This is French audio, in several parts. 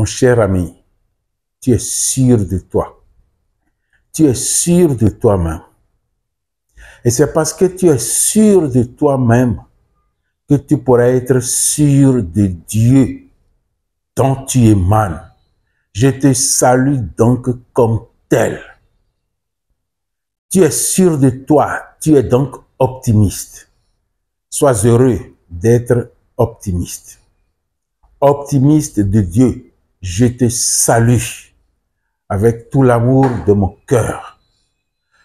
mon cher ami, tu es sûr de toi. Tu es sûr de toi-même. Et c'est parce que tu es sûr de toi-même que tu pourras être sûr de Dieu dont tu émanes. Je te salue donc comme tel. Tu es sûr de toi, tu es donc optimiste. Sois heureux d'être optimiste. Optimiste de Dieu, je te salue avec tout l'amour de mon cœur.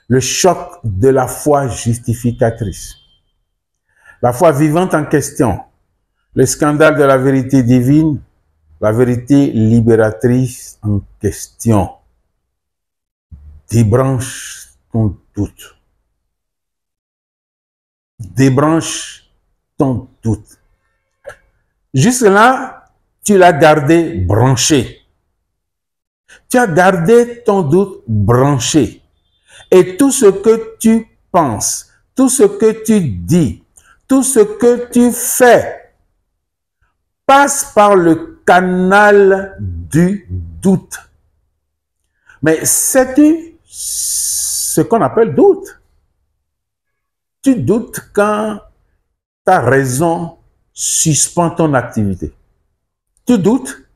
Le choc de la foi justificatrice. La foi vivante en question. Le scandale de la vérité divine. La vérité libératrice en question. Débranche ton doute. Débranche ton doute. Jusque-là, tu l'as gardé branché. Tu as gardé ton doute branché. Et tout ce que tu penses, tout ce que tu dis, tout ce que tu fais, passe par le canal du doute. Mais sais-tu ce qu'on appelle doute? Tu doutes quand ta raison suspend ton activité. Tu doutes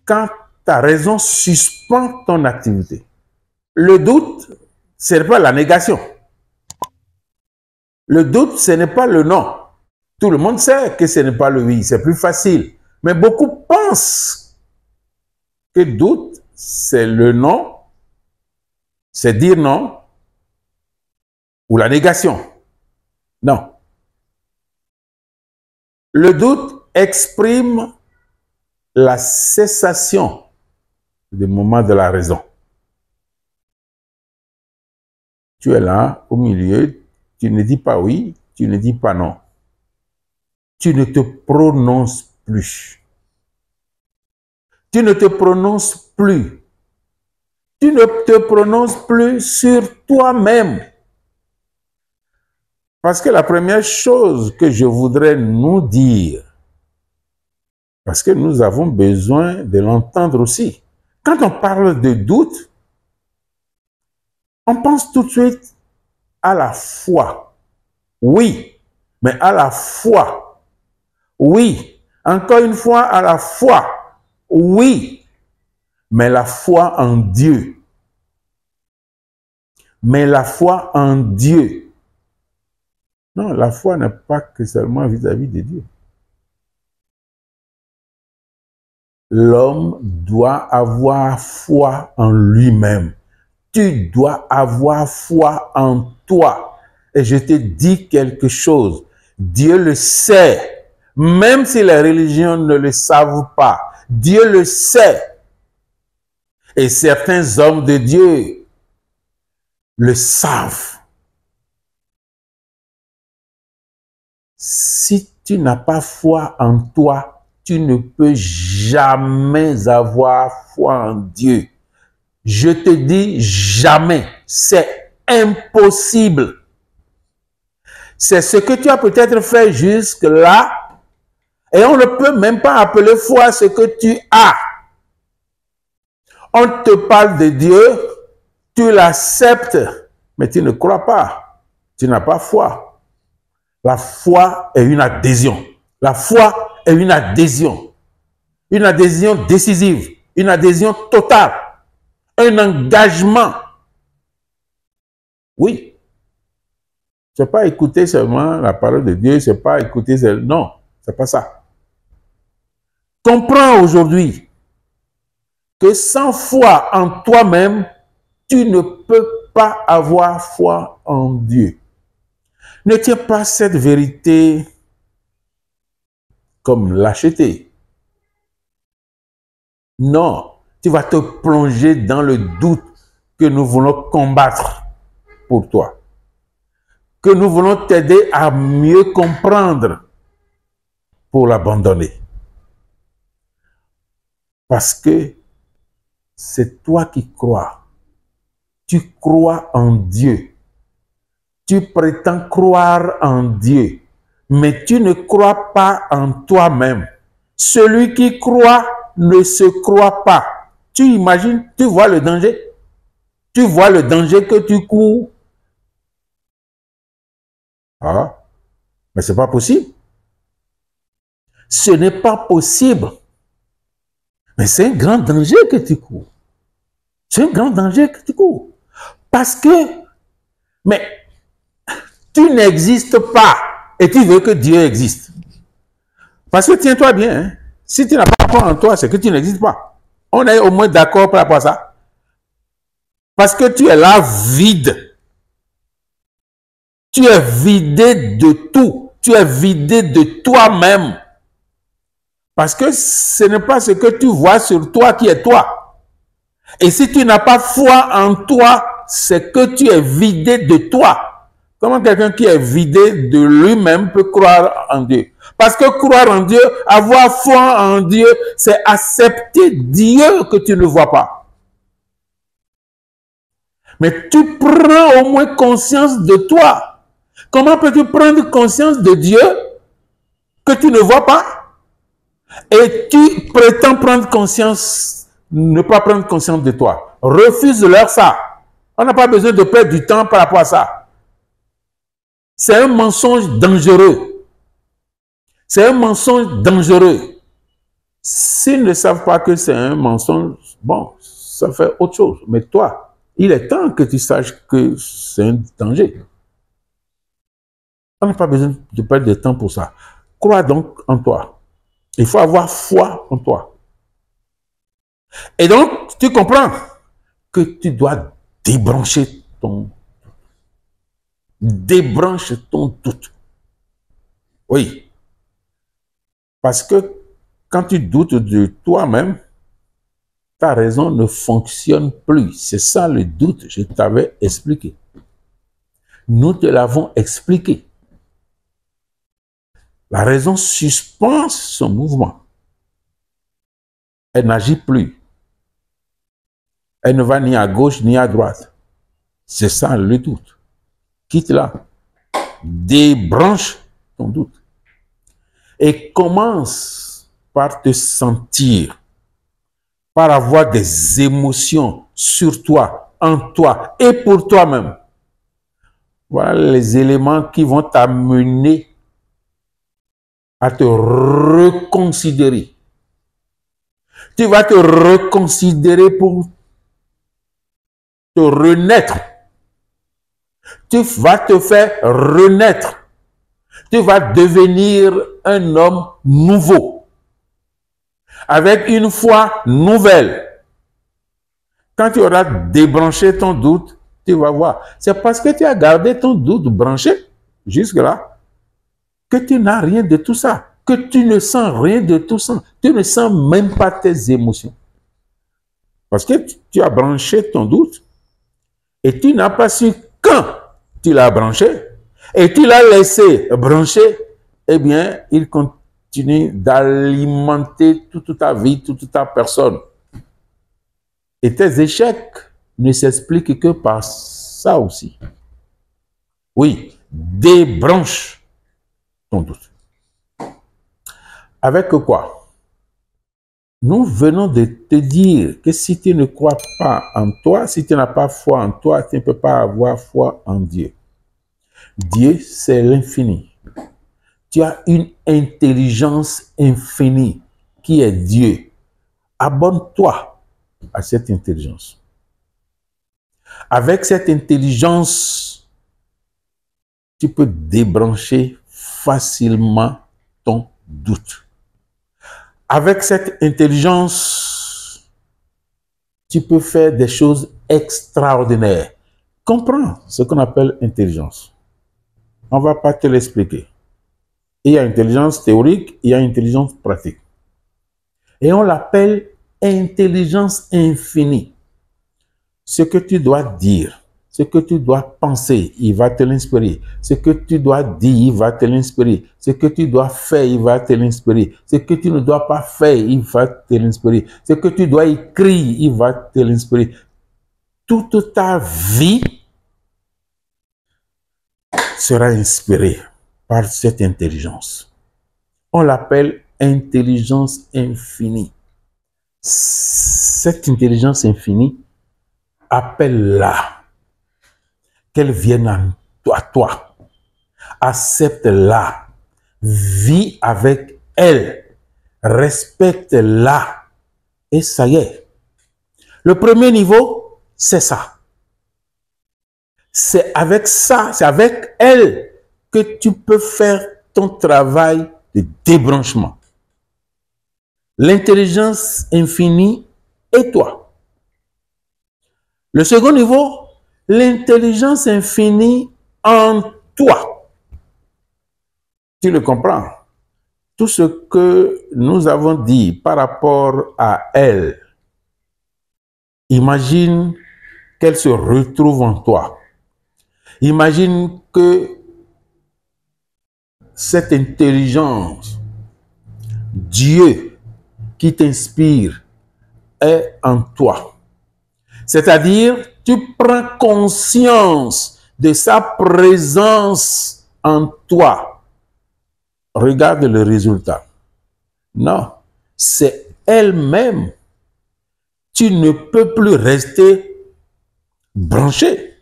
quand ta raison suspend ton activité. Le doute, ce n'est pas la négation. Le doute, ce n'est pas le non. Tout le monde sait que ce n'est pas le oui, c'est plus facile. Mais beaucoup pensent que doute, c'est le non, c'est dire non, ou la négation. Non. Le doute exprime la cessation du moment de la raison. Tu es là, au milieu, tu ne dis pas oui, tu ne dis pas non. Tu ne te prononces plus. Tu ne te prononces plus. Tu ne te prononces plus sur toi-même. Parce que la première chose que je voudrais nous dire, parce que nous avons besoin de l'entendre aussi, quand on parle de doute, on pense tout de suite à la foi. Oui, mais à la foi. Oui, encore une fois, à la foi. Oui, mais la foi en Dieu. Mais la foi en Dieu. Non, la foi n'est pas que seulement vis-à-vis de Dieu. L'homme doit avoir foi en lui-même. Tu dois avoir foi en toi. Et je te dis quelque chose. Dieu le sait. Même si les religions ne le savent pas. Dieu le sait. Et certains hommes de Dieu le savent. Si tu n'as pas foi en toi, tu ne peux jamais avoir foi en Dieu. Je te dis jamais. C'est impossible. C'est ce que tu as peut-être fait jusque-là. Et on ne peut même pas appeler foi ce que tu as. On te parle de Dieu, tu l'acceptes, mais tu ne crois pas. Tu n'as pas foi. La foi est une adhésion. La foi est une adhésion. Une adhésion décisive. Une adhésion totale. Un engagement. Oui. C'est pas écouter seulement la parole de Dieu, c'est pas écouter... Non, c'est pas ça. Comprends aujourd'hui que sans foi en toi-même, tu ne peux pas avoir foi en Dieu. Ne tiens pas cette vérité comme lâcheté. Non, tu vas te plonger dans le doute que nous voulons combattre pour toi. Que nous voulons t'aider à mieux comprendre pour l'abandonner. Parce que c'est toi qui crois. Tu crois en Dieu. Tu prétends croire en Dieu, mais tu ne crois pas en toi-même. Celui qui croit ne se croit pas. Tu imagines, tu vois le danger? Tu vois le danger que tu cours? Ah, mais c'est pas possible. Ce n'est pas possible. Mais c'est un grand danger que tu cours. C'est un grand danger que tu cours. Parce que, mais tu n'existes pas et tu veux que Dieu existe. Parce que tiens-toi bien, hein, si tu n'as pas foi en toi, c'est que tu n'existes pas. On est au moins d'accord par rapport à ça. Parce que tu es là vide. Tu es vidé de tout. Tu es vidé de toi-même. Parce que ce n'est pas ce que tu vois sur toi qui est toi. Et si tu n'as pas foi en toi, c'est que tu es vidé de toi. Comment quelqu'un qui est vidé de lui-même peut croire en Dieu? Parce que croire en Dieu, avoir foi en Dieu, c'est accepter Dieu que tu ne vois pas. Mais tu prends au moins conscience de toi. Comment peux-tu prendre conscience de Dieu que tu ne vois pas? Et tu prétends prendre conscience, ne pas prendre conscience de toi. Refuse-leur ça. On n'a pas besoin de perdre du temps par rapport à ça. C'est un mensonge dangereux. C'est un mensonge dangereux. S'ils ne savent pas que c'est un mensonge, bon, ça fait autre chose. Mais toi, il est temps que tu saches que c'est un danger. On n'a pas besoin de perdre de temps pour ça. Crois donc en toi. Il faut avoir foi en toi. Et donc, tu comprends que tu dois débrancher ton doute. Oui. Parce que quand tu doutes de toi-même, ta raison ne fonctionne plus. C'est ça le doute, je t'avais expliqué. Nous te l'avons expliqué. La raison suspend son mouvement. Elle n'agit plus. Elle ne va ni à gauche ni à droite. C'est ça le doute. Quitte-la. Débranche ton doute. Et commence par te sentir, par avoir des émotions sur toi, en toi et pour toi-même. Voilà les éléments qui vont t'amener à te reconsidérer. Tu vas te reconsidérer pour te renaître. Tu vas te faire renaître. Tu vas devenir un homme nouveau, avec une foi nouvelle. Quand tu auras débranché ton doute, tu vas voir. C'est parce que tu as gardé ton doute branché jusque-là que tu n'as rien de tout ça, que tu ne sens rien de tout ça. Tu ne sens même pas tes émotions. Parce que tu as branché ton doute et tu n'as pas su quand tu l'as branché et tu l'as laissé brancher, eh bien, il continue d'alimenter toute ta vie, toute ta personne. Et tes échecs ne s'expliquent que par ça aussi. Oui, débranche ton doute. Avec quoi? Nous venons de te dire que si tu ne crois pas en toi, si tu n'as pas foi en toi, tu ne peux pas avoir foi en Dieu. Dieu, c'est l'infini. Tu as une intelligence infinie qui est Dieu. Abonne-toi à cette intelligence. Avec cette intelligence, tu peux débrancher facilement ton doute. Avec cette intelligence, tu peux faire des choses extraordinaires. Comprends ce qu'on appelle intelligence. On ne va pas te l'expliquer. Il y a intelligence théorique, il y a intelligence pratique. Et on l'appelle intelligence infinie. Ce que tu dois dire, ce que tu dois penser, il va te l'inspirer. Ce que tu dois dire, il va te l'inspirer. Ce que tu dois faire, il va te l'inspirer. Ce que tu ne dois pas faire, il va te l'inspirer. Ce que tu dois écrire, il va te l'inspirer. Toute ta vie sera inspirée par cette intelligence. On l'appelle intelligence infinie. cette intelligence infinie, appelle-la, qu'elle vienne à toi, accepte-la, vis avec elle, respecte-la, et ça y est. Le premier niveau, c'est ça. C'est avec ça, c'est avec elle que tu peux faire ton travail de débranchement. L'intelligence infinie et toi. Le second niveau, l'intelligence infinie en toi. Tu le comprends? Tout ce que nous avons dit par rapport à elle, imagine qu'elle se retrouve en toi. Imagine que cette intelligence, Dieu qui t'inspire, est en toi. C'est-à-dire, tu prends conscience de sa présence en toi. Regarde le résultat. Non, c'est elle-même. Tu ne peux plus rester branché.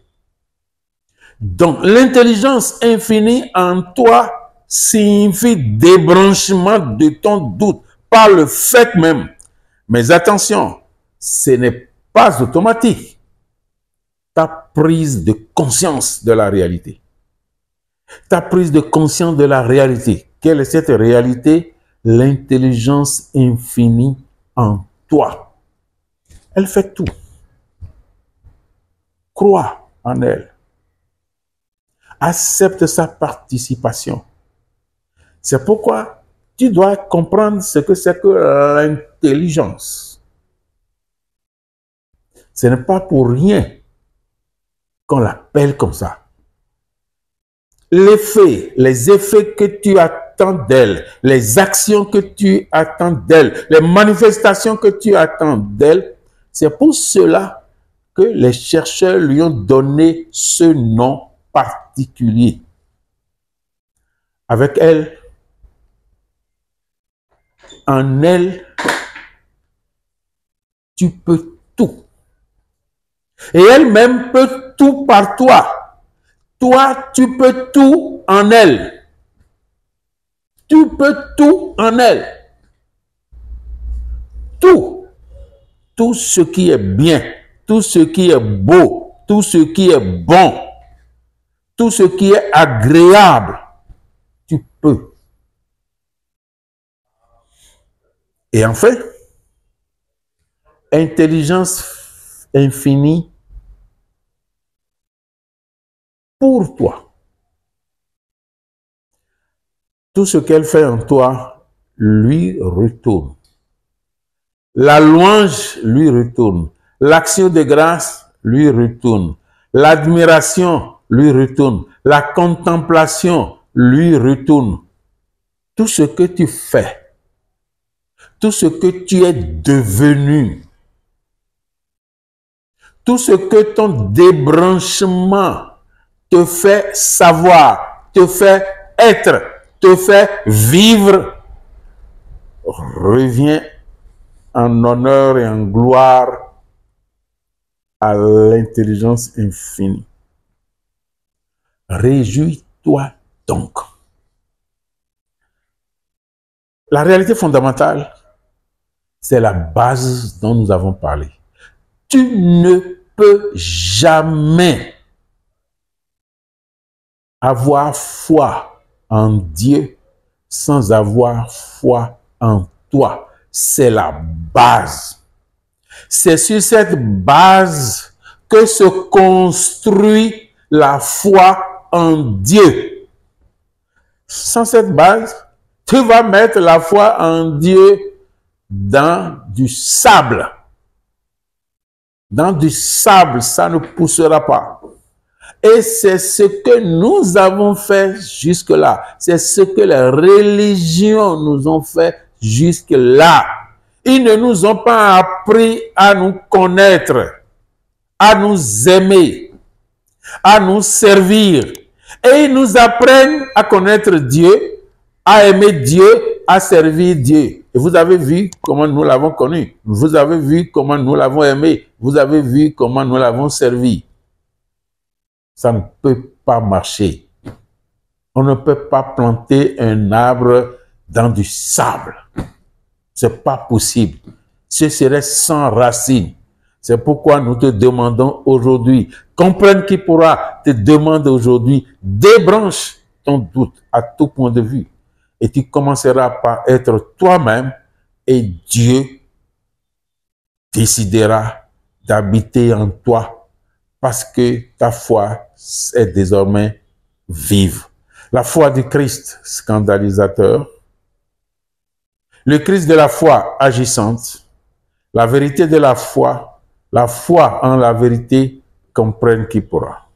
Donc, l'intelligence infinie en toi signifie débranchement de ton doute par le fait même. Mais attention, ce n'est pas automatique. Ta prise de conscience de la réalité. Ta prise de conscience de la réalité. Quelle est cette réalité? L'intelligence infinie en toi. Elle fait tout. Crois en elle. Accepte sa participation. C'est pourquoi tu dois comprendre ce que c'est que l'intelligence. Ce n'est pas pour rien qu'on l'appelle comme ça. Les effets que tu attends d'elle, les actions que tu attends d'elle, les manifestations que tu attends d'elle, c'est pour cela que les chercheurs lui ont donné ce nom particulier. Avec elle, en elle, tu peux tout. Et elle-même peut tout par toi. Toi, tu peux tout en elle. Tu peux tout en elle. Tout. Tout ce qui est bien, tout ce qui est beau, tout ce qui est bon, tout ce qui est agréable, tu peux. Et enfin, intelligence infinie pour toi. Tout ce qu'elle fait en toi lui retourne. La louange lui retourne. L'action de grâce lui retourne. L'admiration lui retourne. La contemplation lui retourne. Tout ce que tu fais, tout ce que tu es devenu, tout ce que ton débranchement te fait savoir, te fait être, te fait vivre, revient en honneur et en gloire à l'intelligence infinie. Réjouis-toi donc. La réalité fondamentale, c'est la base dont nous avons parlé. Tu ne peux jamais avoir foi en Dieu sans avoir foi en toi. C'est la base. C'est sur cette base que se construit la foi en Dieu. Sans cette base, tu vas mettre la foi en Dieu dans du sable. Dans du sable, ça ne poussera pas. Et c'est ce que nous avons fait jusque-là. C'est ce que les religions nous ont fait jusque-là. Ils ne nous ont pas appris à nous connaître, à nous aimer, à nous servir. Et ils nous apprennent à connaître Dieu, à aimer Dieu, à servir Dieu. Et vous avez vu comment nous l'avons connu. Vous avez vu comment nous l'avons aimé. Vous avez vu comment nous l'avons servi. Ça ne peut pas marcher. On ne peut pas planter un arbre dans du sable. C'est pas possible. Ce serait sans racines. C'est pourquoi nous te demandons aujourd'hui, comprenne qui pourra, te demande aujourd'hui, débranche ton doute à tout point de vue. Et tu commenceras par être toi-même et Dieu décidera d'habiter en toi parce que ta foi est désormais vive. La foi du Christ scandalisateur, le Christ de la foi agissante, la vérité de la foi en la vérité, comprenne qui pourra.